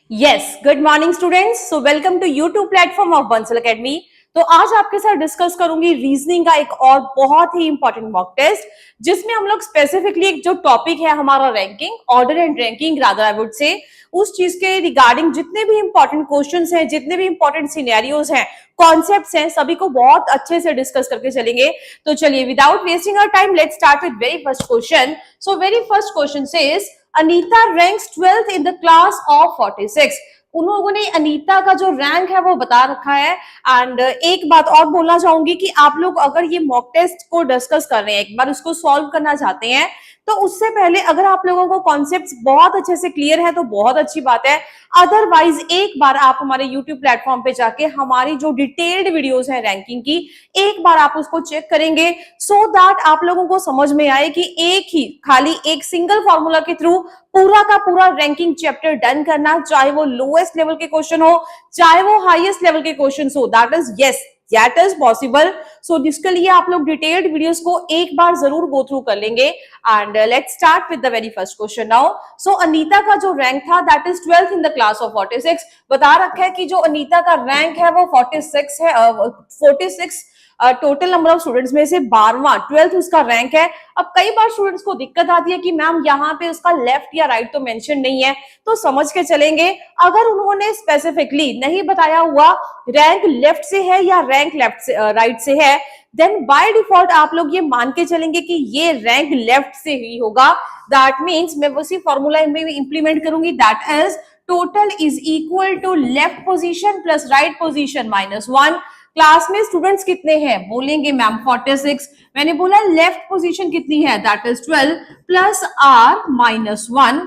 Yes, good morning students. So welcome to YouTube platform of Bansal academy. तो आज आपके साथ डिस्कस करूंगी रीजनिंग का एक और बहुत ही इंपॉर्टेंट मॉक टेस्ट, जिसमें हम लोग स्पेसिफिकली एक जो टॉपिक है हमारा ranking, order and ranking rather I would say, उस चीज के रिगार्डिंग जितने भी इंपॉर्टेंट क्वेश्चंस हैं, जितने भी इंपॉर्टेंट सिनेरियोज हैं, कॉन्सेप्ट्स हैं, सभी को बहुत अच्छे से डिस्कस करके चलेंगे। तो चलिए without wasting our time let's start with very first question. So very first question says Anita ranks 12th in the class of 46। उन लोगों ने अनीता का जो रैंक है वो बता रखा है। एंड एक बात और बोलना चाहूंगी कि आप लोग अगर ये मॉक टेस्ट को डिस्कस कर रहे हैं, एक बार उसको सॉल्व करना चाहते हैं, तो उससे पहले अगर आप लोगों को कॉन्सेप्ट्स बहुत अच्छे से क्लियर है तो बहुत अच्छी बात है। अदरवाइज एक बार आप हमारे यूट्यूब प्लेटफॉर्म पे जाके हमारी जो डिटेल्ड वीडियोस है रैंकिंग की, एक बार आप उसको चेक करेंगे सो दैट आप लोगों को समझ में आए कि एक ही खाली एक सिंगल फॉर्मूला के थ्रू पूरा का पूरा रैंकिंग चैप्टर डन करना, चाहे वो लोएस्ट लेवल के क्वेश्चन हो चाहे वो हाईएस्ट लेवल के क्वेश्चन हो, that is yes that is possible. So जिसके लिए आप लोग डिटेल्ड वीडियोस को एक बार जरूर गो थ्रू कर लेंगे। And let's start with the very first question now. So Anita का जो रैंक था that is 12th in the class of 46। बता रखा है कि जो अनीता का रैंक है वो 46 है, 46 टोटल नंबर ऑफ स्टूडेंट्स में से 12वां 12th उसका रैंक है। अब कई बार स्टूडेंट्स को दिक्कत आती है कि मैम यहाँ पे उसका लेफ्ट या राइट तो मेंशन नहीं है, तो समझ के चलेंगे अगर उन्होंने स्पेसिफिकली नहीं बताया हुआ रैंक लेफ्ट से है या रैंक लेफ्ट से राइट से है, देन बाय डिफॉल्ट आप लोग ये मान के चलेंगे कि ये रैंक लेफ्ट से ही होगा। दैट मीन्स मैं उसी फॉर्मूला में इंप्लीमेंट करूंगी, that is total is equal to left position plus right position -1। Class में स्टूडेंट्स कितने हैं, बोलेंगे मैम 46। मैंने बोला लेफ्ट पोजीशन कितनी है, दैट इज 12 प्लस आर -1।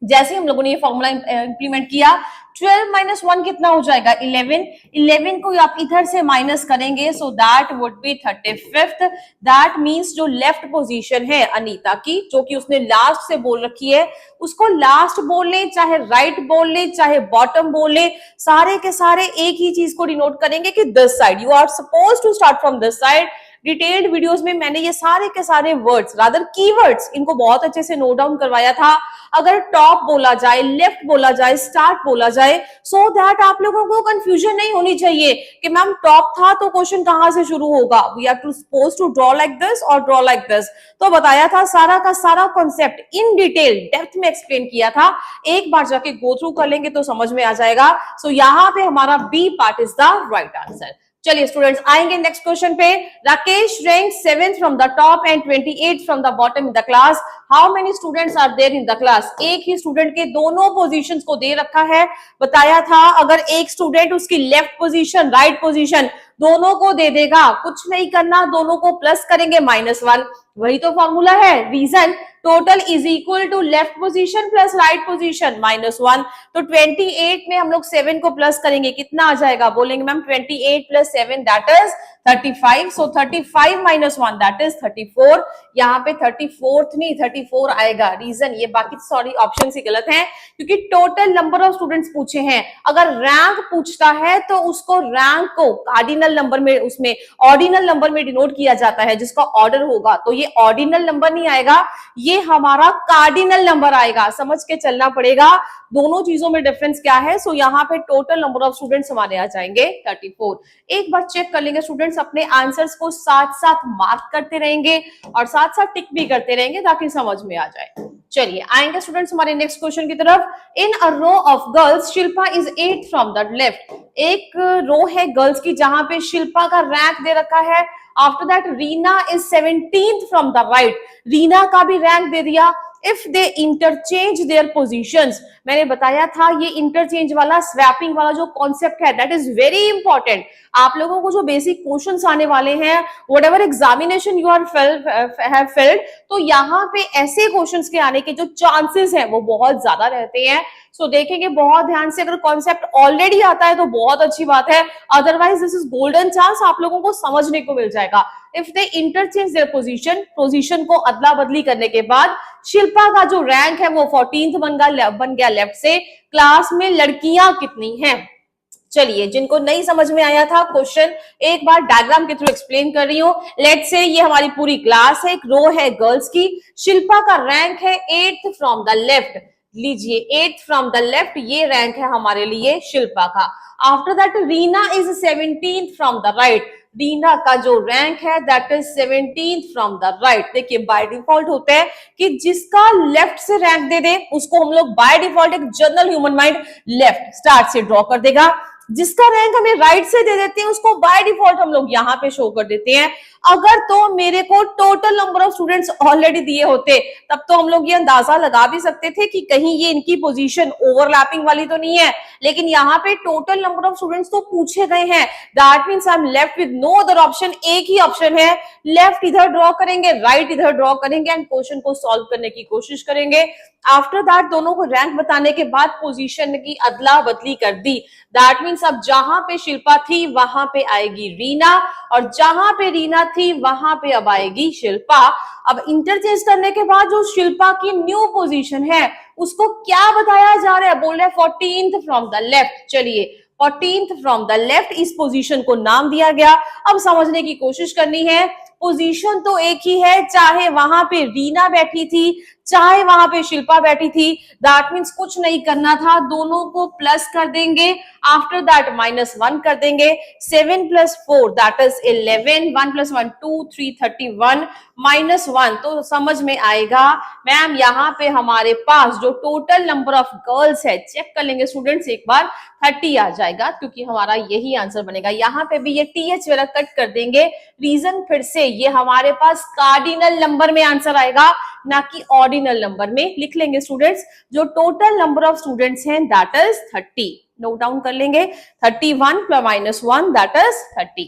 जैसे हम लोगों ने ये फॉर्मूला इंप्लीमेंट किया, 12 - 1 कितना हो जाएगा 11। 11 को आप इधर से माइनस करेंगे so that would be 35th। That means जो लेफ्ट पोजीशन है अनीता की, जो कि उसने लास्ट से बोल रखी है, उसको लास्ट बोल ले चाहे राइट बोल ले चाहे बॉटम बोल ले, सारे के सारे एक ही चीज को डिनोट करेंगे कि this side, you are suppose to start from this side. Detailed videos में मैंने ये सारे के सारे वर्ड्स रादर कीवर्ड्स इनको बहुत अच्छे से नोट डाउन करवाया था। अगर टॉप बोला जाए, लेफ्ट बोला जाए, स्टार्ट बोला जाए, सो दैट आप लोगों को कंफ्यूजन नहीं होनी चाहिए कि मैम टॉप था तो क्वेश्चन कहां से शुरू होगा, we are to suppose to draw like this और ड्रॉ लाइक दिस। तो बताया था सारा का सारा कॉन्सेप्ट इन डिटेल डेप्थ में एक्सप्लेन किया था। एक बार जाके गो थ्रू कर लेंगे तो समझ में आ जाएगा। सो यहाँ पे हमारा B part is the right answer. चलिए स्टूडेंट्स आएंगे नेक्स्ट क्वेश्चन पे। Rakesh rank 7th from the top and 28th from the bottom in the class. How many students are there in the class. एक ही स्टूडेंट के दोनों positions को दे रखा है। बताया था अगर एक स्टूडेंट उसकी लेफ्ट पोजीशन राइट पोजीशन दोनों को दे देगा, कुछ नहीं करना, दोनों को प्लस करेंगे -1। वही तो फॉर्मूला है। Reason total is equal to left position plus right position -1। तो 28 में हम लोग 7 को प्लस करेंगे, कितना आ जाएगा, बोलेंगे ma'am 28 + 7 that is 35। So 35 - 1 that is 34। यहाँ पे 34th नहीं 34 आएगा। रीजन ये बाकी सॉरी ऑप्शन ही गलत है क्योंकि टोटल नंबर ऑफ स्टूडेंट्स पूछे हैं। अगर रैंक पूछता है तो उसको रैंक को कार्डिनल नंबर में, उसमें ऑर्डिनल नंबर में डिनोट किया जाता है जिसका ऑर्डर होगा। तो ये ऑर्डिनल नंबर नहीं आएगा, ये हमारा कार्डिनल नंबर आएगा। समझ के चलना पड़ेगा दोनों चीजों में डिफरेंस क्या है। सो यहाँ पे टोटल नंबर ऑफ स्टूडेंट्स हमारे आ जाएंगे 34। एक बार चेक कर लेंगे स्टूडेंट्स, अपने आंसर्स को साथ साथ मार्क करते रहेंगे और साथ साथ टिक भी करते रहेंगे ताकि समझ में आ जाए। चलिए आएंगे स्टूडेंट्स हमारे नेक्स्ट क्वेश्चन की तरफ। In a row of girls Shilpa is 8th from the left. एक रो है गर्ल्स की जहां पे शिल्पा का रैंक दे रखा है। After that Reena is 17th from the right. Reena का भी रैंक दे दिया। If they interchange their positions, मैंने बताया था ये इंटरचेंज वाला स्वैपिंग वाला जो कॉन्सेप्ट है दैट इज वेरी इंपॉर्टेंट। आप लोगों को जो बेसिक क्वेश्चंस आने वाले हैं, whatever examination you have filled, तो यहाँ पे ऐसे क्वेश्चंस के आने के जो चांसेस हैं वो बहुत ज्यादा रहते हैं। सो देखेंगे बहुत ध्यान से, अगर कॉन्सेप्ट ऑलरेडी आता है तो बहुत अच्छी बात है, otherwise this is golden chance, आप लोगों को समझने को मिल जाएगा। If they interchange their position को अदला बदली करने के बाद शिल्पा का जो रैंक है वो 14th बन गया लेफ्ट से। क्लास में लड़कियां कितनी हैं। चलिए जिनको नहीं समझ में आया था क्वेश्चन, एक बार डायग्राम के थ्रू एक्सप्लेन कर रही हूँ। लेट्स से ये हमारी पूरी क्लास है, एक रो है गर्ल्स की, शिल्पा का रैंक है 8th फ्रॉम द लेफ्ट। लीजिए 8th फ्रॉम द लेफ्ट, ये रैंक है हमारे लिए शिल्पा का। After that Reena is 17th from the right, Reena का जो रैंक है that is 17th from the right. देखिए बाय डिफॉल्ट होता है कि जिसका लेफ्ट से रैंक दे दे उसको हम लोग बाय डिफॉल्ट एक general human mind left start से ड्रॉ कर देगा, जिसका रैंक हमें राइट से दे देते हैं उसको बाय डिफॉल्ट हम लोग यहाँ पे शो कर देते हैं। अगर तो मेरे को total number of students already दिए होते तब तो हम लोग ये अंदाजा लगा भी सकते थे कि कहीं ये इनकी पोजीशन ओवरलैपिंग वाली तो नहीं है, लेकिन यहाँ पे टोटल नंबर ऑफ स्टूडेंट्स तो पूछे गए हैं। That means I am left with no other option, एक ही ऑप्शन है, लेफ्ट इधर ड्रॉ करेंगे, राइट इधर ड्रॉ करेंगे एंड क्वेश्चन को सॉल्व करने की कोशिश करेंगे। आफ्टर दैट दोनों को रैंक बताने के बाद पोजीशन की अदला बदली कर दी। दैट मींस अब जहां पे शिल्पा थी वहां पे आएगी रीना, और जहां पे रीना थी वहां पे अब आएगी शिल्पा। अब इंटरचेंज करने के बाद जो शिल्पा की न्यू पोजीशन है उसको क्या बताया जा रहा है, बोल रहे हैं 14th फ्रॉम द लेफ्ट। चलिए 14th फ्रॉम द लेफ्ट, इस पोजीशन को नाम दिया गया। अब समझने की कोशिश करनी है, पोजीशन तो एक ही है, चाहे वहां पे रीना बैठी थी चाहे वहां पे शिल्पा बैठी थी। दैट मींस कुछ नहीं करना था, दोनों को प्लस कर देंगे, आफ्टर दैट -1 कर देंगे। 7 + 4 दैट इज 11, 1 + 1 2 3 31 -1 तो समझ में आएगा मैम यहाँ पे हमारे पास जो टोटल नंबर ऑफ गर्ल्स है, चेक कर लेंगे स्टूडेंट्स एक बार, 30 आ जाएगा क्योंकि हमारा यही आंसर बनेगा। यहाँ पे भी ये TH वाला कट कर देंगे, रीजन फिर से ये हमारे पास कार्डिनल नंबर में आंसर आएगा ना कि ऑर्डिनल नंबर में। लिख लेंगे स्टूडेंट्स, जो टोटल नंबर ऑफ स्टूडेंट्स हैं दैट इज 30, नोट डाउन कर लेंगे, 31 + -1 दैट इज 30।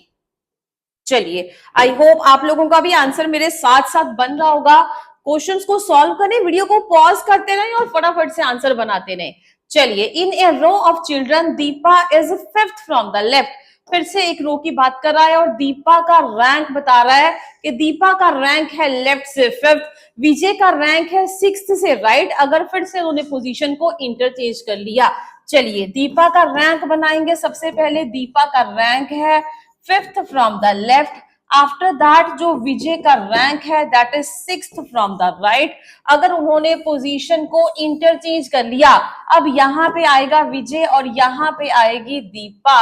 चलिए आई होप आप लोगों का भी आंसर मेरे साथ साथ बन रहा होगा। क्वेश्चंस को सॉल्व करने वीडियो को पॉज करते रहें और फटाफट से आंसर बनाते रहें। चलिए in a row of children Deepa is 5th from the left, फिर से एक रो की बात कर रहा है और दीपा का रैंक बता रहा है कि दीपा का रैंक है लेफ्ट से 5th, विजय का रैंक है 6th से राइट। अगर फिर से उन्होंने पोजीशन को इंटरचेंज कर लिया, चलिए दीपा का रैंक बनाएंगे। सबसे पहले दीपा का रैंक है 5th from the left, after that जो विजय का रैंक है that is 6th from the right. अगर उन्होंने पोजीशन को इंटरचेंज कर लिया, अब यहाँ पे आएगा विजय और यहाँ पे आएगी Deepa,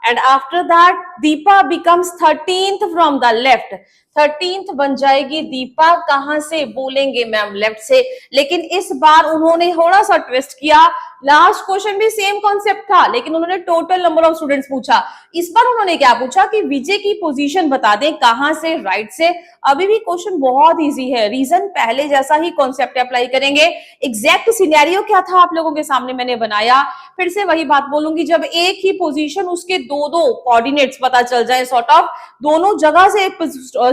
and after that Deepa becomes 13th from the left. 13th बन जाएगी दीपा, कहां से बोलेंगे मैम लेफ्ट से, लेकिन इस बार उन्होंने थोड़ा सा ट्विस्ट किया। लास्ट क्वेश्चन भी सेम कॉन्सेप्ट था लेकिन उन्होंने टोटल नंबर ऑफ स्टूडेंट्स पूछा, इस बार उन्होंने क्या पूछा कि विजय की पोजीशन बता दें, कहां से, राइट से। अभी भी क्वेश्चन बहुत इजी है, रीजन पहले जैसा ही कॉन्सेप्ट अप्लाई करेंगे। एग्जैक्ट सिनेरियो क्या था आप लोगों के सामने मैंने बनाया, फिर से वही बात बोलूंगी, जब एक ही पोजीशन उसके दो कोऑर्डिनेट्स पता चल जाए, सॉर्ट ऑफ दोनों जगह से एक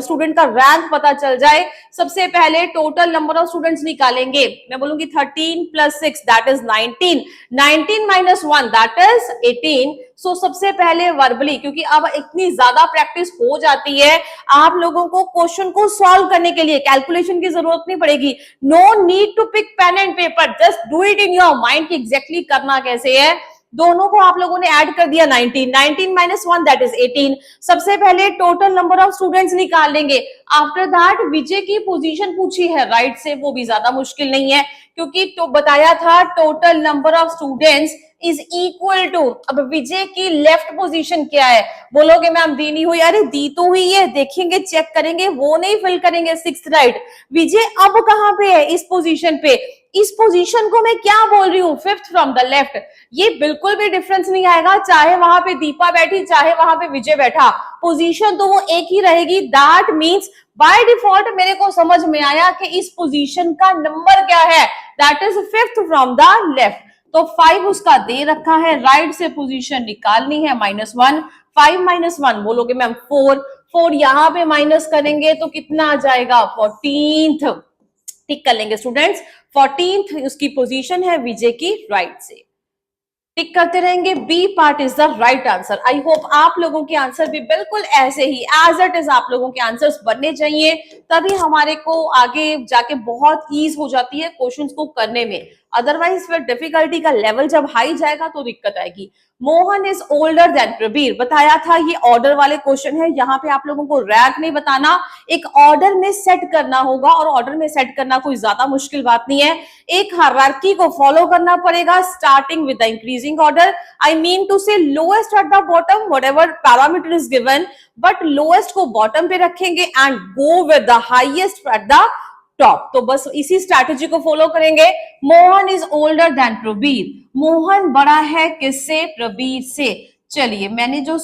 स्टूडेंट का रैंक पता चल जाए, सबसे पहले टोटल नंबर ऑफ स्टूडेंट्स निकालेंगे। मैं बोलूंगी 13 + 6 दैट इज 19, 19 - 1 दैट इज 18। सो सबसे पहले वर्बली, क्योंकि अब इतनी ज्यादा प्रैक्टिस हो जाती है, आप लोगों को क्वेश्चन को सॉल्व करने के लिए कैलकुलेशन की जरूरत नहीं पड़ेगी। No need to pick pen and paper, just do it in your mind कि एग्जैक्टली करना कैसे है। दोनों को आप लोगों ने ऐड कर दिया, 19, 19 - 1 दैट इज 18। सबसे पहले टोटल नंबर ऑफ स्टूडेंट्स निकाल लेंगे, आफ्टर दैट विजय की पोजीशन पूछी है राइट से, वो भी ज्यादा मुश्किल नहीं है क्योंकि तो बताया था total number of students is equal to, अब विजय की लेफ्ट पोजीशन क्या है, बोलोगे मैम दी नहीं हुई, अरे दी तो हुई है, देखेंगे चेक करेंगे, वो नहीं फिल करेंगे 6th राइट। विजय अब कहां पे है, इस पोजीशन पे, इस पोजीशन को मैं क्या बोल रही हूँ 5th फ्रॉम द लेफ्ट। ये बिल्कुल भी डिफरेंस नहीं आएगा, चाहे वहां पे दीपा बैठी चाहे वहां पे विजय बैठा, पोजीशन तो वो एक ही रहेगी। दैट मींस बाय डिफॉल्ट मेरे को समझ में आया कि इस पोजीशन का नंबर क्या है, that is 5th from the left. तो 5 उसका दे रखा है, राइट से पोजीशन निकालनी है, -1, 5 - 1 बोलोगे मैम 4, 4 यहां पे माइनस करेंगे तो कितना आ जाएगा 14th। टिक कर लेंगे स्टूडेंट्स, 14th उसकी पोजीशन है विजय की राइट से। टिक करते रहेंगे, B part is the right answer. I hope आप लोगों के आंसर भी बिल्कुल ऐसे ही एज इट इज आप लोगों के आंसर्स बनने चाहिए, तभी हमारे को आगे जाके बहुत ईज हो जाती है क्वेश्चंस को करने में। अदरवाइज फिर डिफिकल्टी का लेवल जब हाई जाएगा तो दिक्कत आएगी। Mohan is older than Prabir, बताया था ये ऑर्डर वाले क्वेश्चन है, यहाँ पे आप लोगों को रैंक नहीं बताना, एक ऑर्डर में सेट करना होगा और ऑर्डर में सेट करना कोई ज्यादा मुश्किल बात नहीं है। एक हायरार्की को फॉलो करना पड़ेगा, starting with the increasing order. I mean to से lowest at the bottom, whatever parameter is given, but lowest को बॉटम पे रखेंगे and go with the highest at the top. तो बस इसी स्ट्रैटेजी को फॉलो करेंगे। Mohan is older than Prabir, Mohan बड़ा है किससे? प्रबीर से। चलिए मैंने जो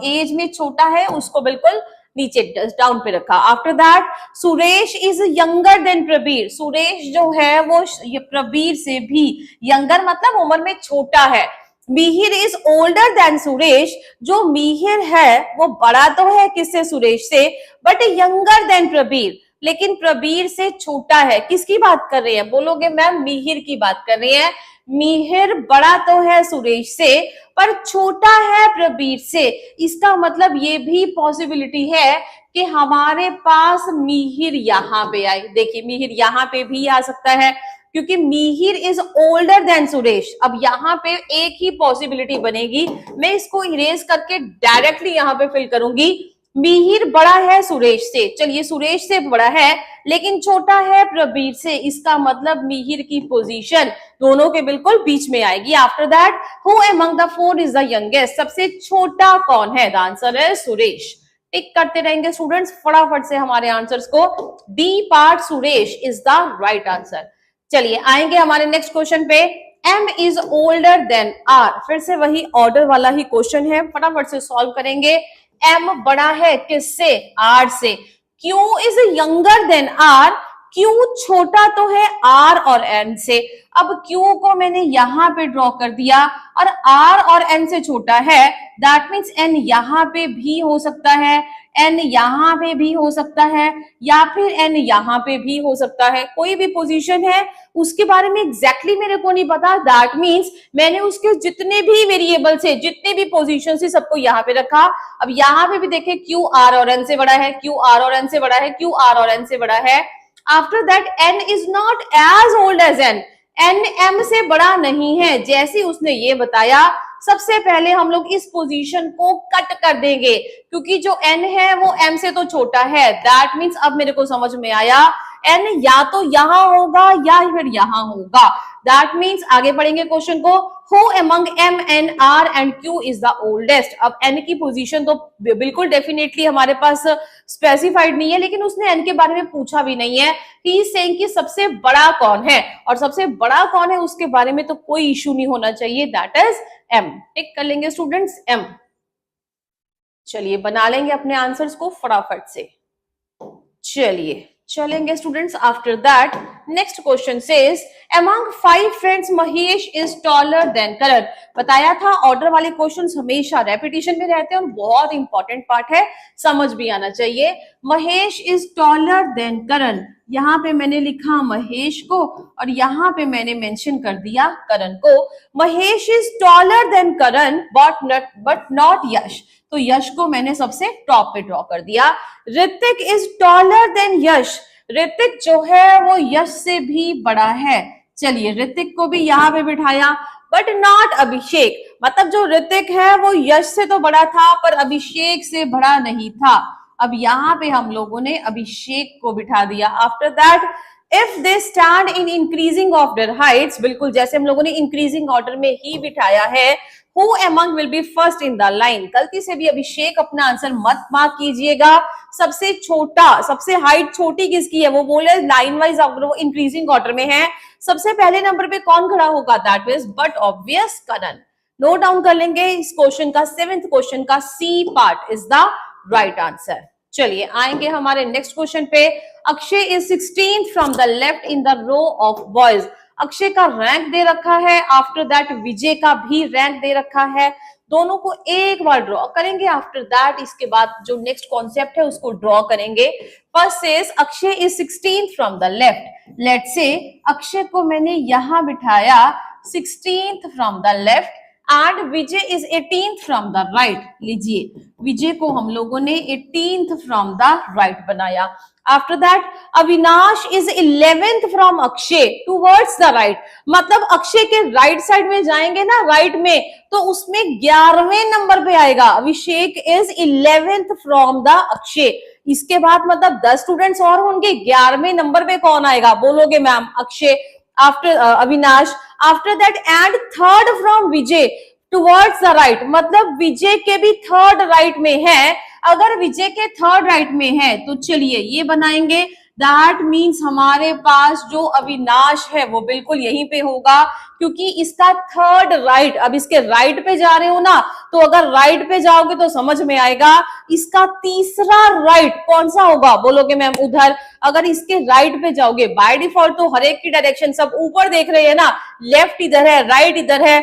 एज में छोटा है उसको बिल्कुल नीचे डाउन पे रखा। After that Suresh is younger than Prabir, Suresh जो है वो प्रबीर से भी यंगर मतलब उम्र में छोटा है। Mihir is older then Suresh, जो मिहिर है वो बड़ा तो है किससे? सुरेश से, बट यंगर देन प्रबीर, लेकिन प्रबीर से छोटा है। किसकी बात कर रहे हैं? बोलोगे मैम मिहिर की बात कर रहे हैं। मिहिर बड़ा तो है सुरेश से पर छोटा है प्रबीर से। इसका मतलब ये भी पॉसिबिलिटी है कि हमारे पास मिहिर यहाँ पे आए। देखिए मिहिर यहाँ पे भी आ सकता है क्योंकि Mihir is older then Suresh. अब यहाँ पे एक ही पॉसिबिलिटी बनेगी, मैं इसको इरेज करके डायरेक्टली यहाँ पे फिल करूंगी। मिहिर बड़ा है सुरेश से, चलिए सुरेश से बड़ा है लेकिन छोटा है प्रबीर से, इसका मतलब मिहिर की पोजीशन दोनों के बिल्कुल बीच में आएगी। After that who among the four is the youngest, सबसे छोटा कौन है? द आंसर है सुरेश। टिक करते रहेंगे स्टूडेंट्स फटाफट से हमारे आंसर्स को। D part Suresh is the right answer. चलिए आएंगे हमारे नेक्स्ट क्वेश्चन पे। M is older then R, फिर से वही ऑर्डर वाला ही क्वेश्चन है, फटाफट से सॉल्व करेंगे। M बड़ा है किससे? R से। Q is younger than R, Q छोटा तो है R और N से। अब Q को मैंने यहाँ पे ड्रॉ कर दिया और R और N से छोटा है, दैट मीन्स N यहाँ पे भी हो सकता है, N यहाँ पे भी हो सकता है, या फिर N यहाँ पे भी हो सकता है। कोई भी पोजीशन है उसके बारे में एग्जैक्टली मेरे को नहीं पता, दैट मीन्स मैंने उसके जितने भी वेरिएबल से, जितने भी पोजीशन से सबको यहाँ पे रखा। अब यहाँ पे भी देखें Q R और N से बड़ा है, Q R और N से बड़ा है, Q R और N से बड़ा है। After that N is not as old as N, N M से बड़ा नहीं है। जैसे उसने ये बताया, सबसे पहले हम लोग इस पोजीशन को कट कर देंगे क्योंकि जो N है वो M से तो छोटा है। दैट मीन्स अब मेरे को समझ में आया N या तो यहां होगा या फिर यहां होगा। दैट मीन्स आगे पढ़ेंगे क्वेश्चन को। Who among M and R and Q is the oldest? अब N की पोजीशन तो बिल्कुल डेफिनेटली हमारे पास स्पेसिफाइड नहीं है, लेकिन उसने N के बारे में पूछा भी नहीं है। He is saying कि सबसे बड़ा कौन है, और सबसे बड़ा कौन है उसके बारे में तो कोई इश्यू नहीं होना चाहिए, दैट इज M। टिक कर लेंगे स्टूडेंट्स M। चलिए बना लेंगे अपने आंसर्स को फटाफट से। चलिए चलेंगे students. After that next question says among 5 friends Mahesh is taller than Karan. बताया था ऑर्डर वाले क्वेश्चंस हमेशा रेपिटेशन में रहते हैं और बहुत इंपॉर्टेंट पार्ट है, समझ भी आना चाहिए। महेश इज टॉलर देन करण, यहाँ पे मैंने लिखा महेश को और यहाँ पे मैंने मेंशन कर दिया करण को। Mahesh is taller than Karan but not Yash, तो यश को मैंने सबसे टॉप पे ड्रॉ कर दिया। ऋतिक इज टॉलर देन यश, ऋतिक जो है वो यश से भी बड़ा है। चलिए ऋतिक को भी यहाँ पे बिठाया, बट नॉट अभिषेक, मतलब जो ऋतिक है वो यश से तो बड़ा था पर अभिषेक से बड़ा नहीं था। अब यहाँ पे हम लोगों ने अभिषेक को बिठा दिया। After that if they stand in increasing order Heights, बिल्कुल जैसे हम लोगों ने इंक्रीजिंग ऑर्डर में ही बिठाया है। Who among will be first in the line? गलती से भी अभिषेक अपना आंसर मत मार्क कीजिएगा। सबसे छोटा, सबसे हाइट छोटी किसकी है? वो बोले लाइन वाइज अगर वो इंक्रीजिंग ऑर्डर में है, सबसे पहले नंबर पे कौन खड़ा होगा? That is but obvious Karan. Note down कर लेंगे इस क्वेश्चन का, 7th क्वेश्चन का C part is the right answer. चलिए आएंगे हमारे नेक्स्ट क्वेश्चन पे। Akshay is 16th from the left in the row of boys. Akshay का रैंक दे रखा है, आफ्टर दैट विजय का भी रैंक दे रखा है। दोनों को एक बार ड्रॉ करेंगे, आफ्टर दैट इसके बाद जो नेक्स्ट कॉन्सेप्ट है उसको ड्रॉ करेंगे। First says Akshay is 16th from the left. Let's say Akshay को मैंने यहां बिठाया 16th from the left and Vijay is 18th from the right. लीजिए विजय को हम लोगों ने 18th फ्रॉम द राइट बनाया। After that Avinash is 11th from Akshay towards the right, मतलब अक्षय के राइट साइड में जाएंगे ना, राइट में, तो उसमें 11वें नंबर पे आएगा। Abhishek is 11th from the Akshay. इसके बाद मतलब 10 स्टूडेंट्स और होंगे, 11वें नंबर पे कौन आएगा? बोलोगे ma'am Akshay. After Avinash, after that and third from Vijay towards the right, मतलब विजय के भी थर्ड राइट में है। अगर विजय के थर्ड राइट में है तो चलिए ये बनाएंगे, दैट मीन्स हमारे पास जो अविनाश है वो बिल्कुल यहीं पे होगा, क्योंकि इसका थर्ड राइट, अब इसके राइट पे जा रहे हो ना, तो अगर राइट पे जाओगे तो समझ में आएगा इसका तीसरा राइट कौन सा होगा, बोलोगे मैम उधर। अगर इसके राइट पे जाओगे, बाय डिफॉल्ट तो हर एक की डायरेक्शन सब ऊपर देख रहे हैं ना, लेफ्ट इधर है, राइट इधर है,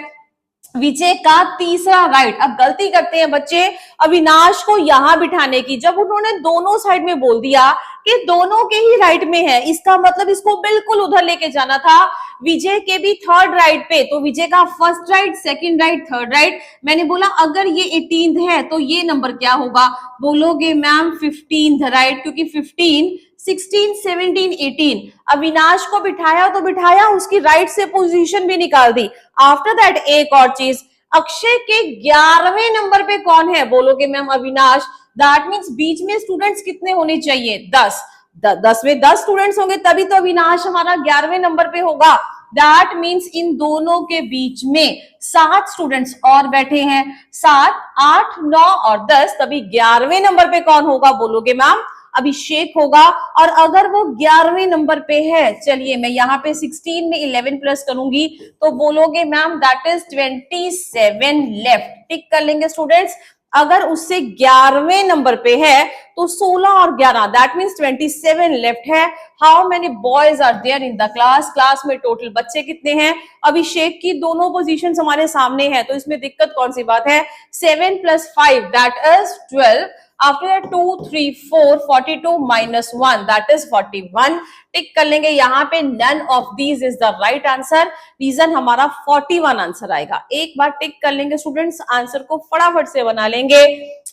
विजय का तीसरा राइट। अब गलती करते हैं बच्चे अविनाश को यहां बिठाने की, जब उन्होंने दोनों साइड में बोल दिया कि दोनों के ही राइट में है, इसका मतलब इसको बिल्कुल उधर लेके जाना था, विजय के भी थर्ड राइट पे, तो विजय का first right, second right, third right. मैंने बोला अगर ये 18th है तो ये नंबर क्या होगा, बोलोगे मैम 15th राइट, क्योंकि 15, 16, 17, 18 अविनाश को बिठाया तो बिठाया, उसकी राइट से पोजीशन भी निकाल दी। आफ्टर दैट एक और चीज, अक्षय के 11वें नंबर पे कौन है, बोलोगे मैम अविनाश। दैट मीन्स बीच में स्टूडेंट्स कितने होने चाहिए, 10, 10 में 10 स्टूडेंट्स होंगे तभी तो अविनाश हमारा 11वें नंबर पे होगा। दैट मीन्स इन दोनों के बीच में 7 स्टूडेंट्स और बैठे हैं, 7, 8, 9 और 10, तभी 11वें नंबर पे कौन होगा, बोलोगे मैम अभिषेक होगा। और अगर वो 11वें नंबर पे है, चलिए मैं यहाँ पे 16 में 11 प्लस करूंगी तो बोलोगे मैम दैट इज 27 लेफ्ट, टिक कर लेंगे स्टूडेंट्स। अगर उससे 11वें नंबर पे है तो 16 और 11 दैट मीन्स 27 लेफ्ट है। How many boys are there in the class, class में टोटल बच्चे कितने हैं, अभिषेक की दोनों पोजीशन हमारे सामने है, तो इसमें दिक्कत कौन सी बात है, 7 + 5 that is 12, after that 2, 3, 4, 42 minus 1 that is 41, टिक कर लेंगे यहाँ पे, none of these is the right answer, reason हमारा 41 आंसर आएगा। एक बार टिक कर लेंगे स्टूडेंट्स, आंसर को फटाफट से बना लेंगे।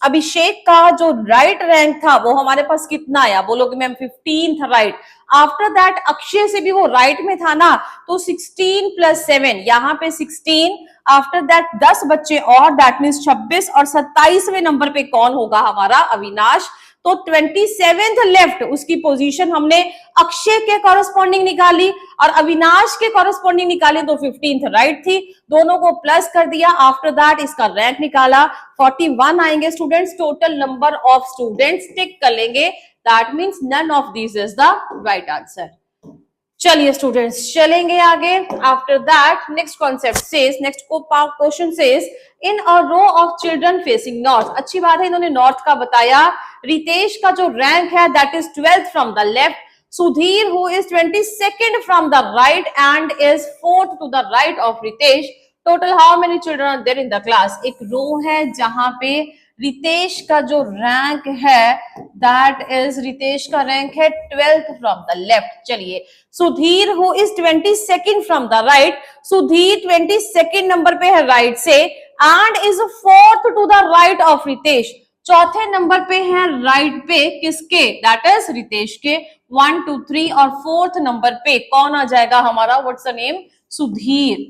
अभिषेक का जो राइट रैंक था वो हमारे पास कितना आया, बोलोगे ma'am 15th right. After that Akshay से भी वो राइट में था ना, तो 16 + 7 यहाँ पे 16, आफ्टर दैट 10 बच्चे और दैट मीन्स 26 और 27वें नंबर पे कौन होगा हमारा अविनाश, तो 27th लेफ्ट उसकी पोजीशन हमने अक्षय के कॉरेस्पॉन्डिंग निकाली और अविनाश के कॉरेस्पॉन्डिंग निकाली, तो 15th राइट थी, दोनों को प्लस कर दिया। आफ्टर दैट इसका रैंक निकाला, 41 आएंगे students, total number of students tick कर लेंगे, that means none of this is the right answer. चलिए स्टूडेंट्स चलेंगे आगे। After that next concept says, next question says, in a row of children facing north, अच्छी बात है इन्होंने north का बताया। रितेश का जो रैंक है that is 12th from the left, Sudhir who is 22nd from the right and is 4th to the right of Ritesh, total how many children are there in the class. एक रो है जहां पे रितेश का जो रैंक है that is, Ritesh का rank है 12th from the left. चलिए Sudhir who is 22nd from the right, Sudhir 22nd number पे है राइट से and is 4th to the right of Ritesh, चौथे नंबर पे है राइट पे किसके, दैट इज रितेश के, 1, 2, 3 और 4th नंबर पे कौन आ जाएगा हमारा, व्हाट्स द नेम, सुधीर।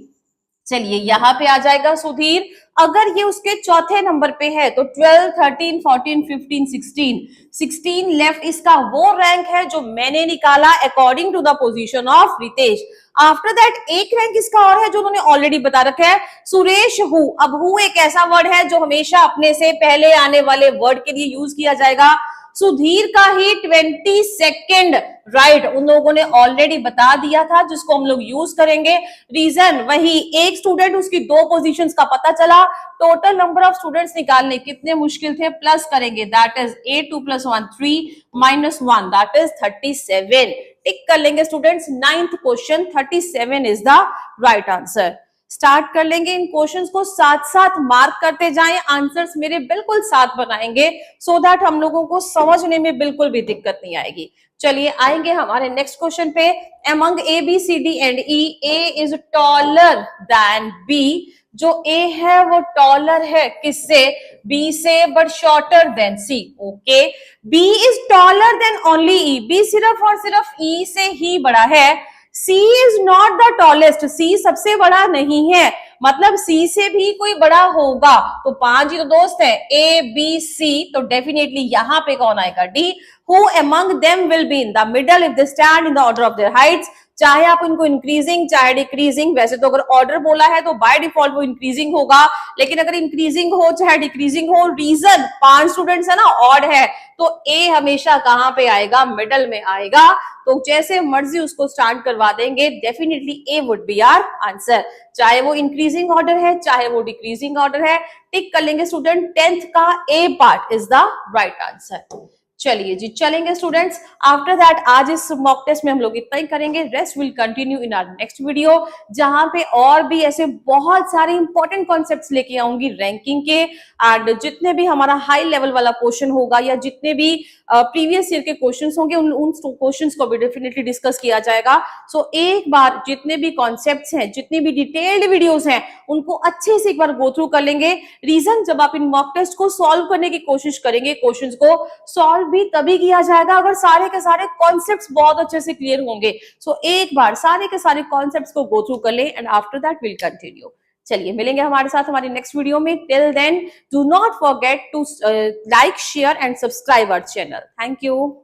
चलिए यहाँ पे आ जाएगा सुधीर। अगर ये उसके चौथे नंबर पे है तो 12, 13, 14, 15, 16, 16 लेफ्ट इसका वो रैंक है जो मैंने निकाला according to the position of Ritesh. After that एक रैंक इसका और है जो उन्होंने ऑलरेडी बता रखा है, सुरेश हु। अब हु एक ऐसा वर्ड है जो हमेशा अपने से पहले आने वाले वर्ड के लिए यूज किया जाएगा। सुधीर का ही 22nd राइट उन लोगों ने ऑलरेडी बता दिया था, जिसको हम लोग यूज करेंगे। रीजन वही, एक स्टूडेंट उसकी 2 पोजीशंस का पता चला, टोटल नंबर ऑफ स्टूडेंट्स निकालने कितने मुश्किल थे, प्लस करेंगे दैट इज 8, 2 + 1 3 -1 दैट इज 37, टिक कर लेंगे students. 9th question 37 is the right answer. Start कर लेंगे, इन क्वेश्चंस को साथ साथ मार्क करते जाएं, आंसर्स मेरे बिल्कुल साथ बनाएंगे सो दैट हम लोगों को समझने में बिल्कुल भी दिक्कत नहीं आएगी। चलिए आएंगे हमारे नेक्स्ट क्वेश्चन पे। Among A B C D and E, A is taller than B, जो ए है वो टॉलर है किससे, बी से, but shorter than C. Okay, B is taller than only E, B सिर्फ और सिर्फ ई से ही बड़ा है। C is not the tallest, C सबसे बड़ा नहीं है, मतलब C से भी कोई बड़ा होगा, तो 5 ही तो दोस्त है, A, B, C, तो डेफिनेटली यहाँ पे कौन आएगा, D। Who among them will be in the middle if they stand in the order of their heights, चाहे आप उनको इंक्रीजिंग चाहे डिक्रीजिंग, वैसे तो अगर ऑर्डर बोला है तो बाय डिफॉल्ट वो इंक्रीजिंग होगा, लेकिन अगर इंक्रीजिंग हो चाहे डिक्रीजिंग हो, रीजन 5 स्टूडेंट्स है ना, ऑड है, तो ए हमेशा कहां पे आएगा, मिडल में आएगा। तो जैसे मर्जी उसको स्टार्ट करवा देंगे, definitely A would be our answer, चाहे वो इंक्रीजिंग ऑर्डर है चाहे वो डिक्रीजिंग ऑर्डर है। टिक कर लेंगे स्टूडेंट, 10th का A part is the right answer. चलिए जी चलेंगे स्टूडेंट्स, आफ्टर दैट आज इस मॉक टेस्ट में हम लोग इतना ही करेंगे, rest will continue in our next video, जहां पे और भी ऐसे बहुत सारे इंपॉर्टेंट कॉन्सेप्ट्स लेके आऊंगी रैंकिंग के, एंड जितने भी हमारा हाई लेवल वाला क्वेश्चन होगा या जितने भी प्रीवियस ईयर के क्वेश्चंस होंगे उन क्वेश्चंस को भी डेफिनेटली डिस्कस किया जाएगा। सो एक बार जितने भी कॉन्सेप्ट्स हैं, जितनी भी डिटेल्ड वीडियोस हैं, उनको अच्छे से एक बार गो थ्रू कर लेंगे। रीजन, जब आप इन मॉक टेस्ट को सॉल्व करने की कोशिश करेंगे, क्वेश्चंस को सॉल्व भी तभी किया जाएगा अगर सारे के सारे कॉन्सेप्ट्स बहुत अच्छे से क्लियर होंगे। सो एक बार सारे के सारे कॉन्सेप्ट्स को गो थ्रू कर लें and after that will continue. चलिए मिलेंगे हमारे साथ हमारी नेक्स्ट वीडियो में। Till then do not forget to like share and subscribe our channel. Thank you.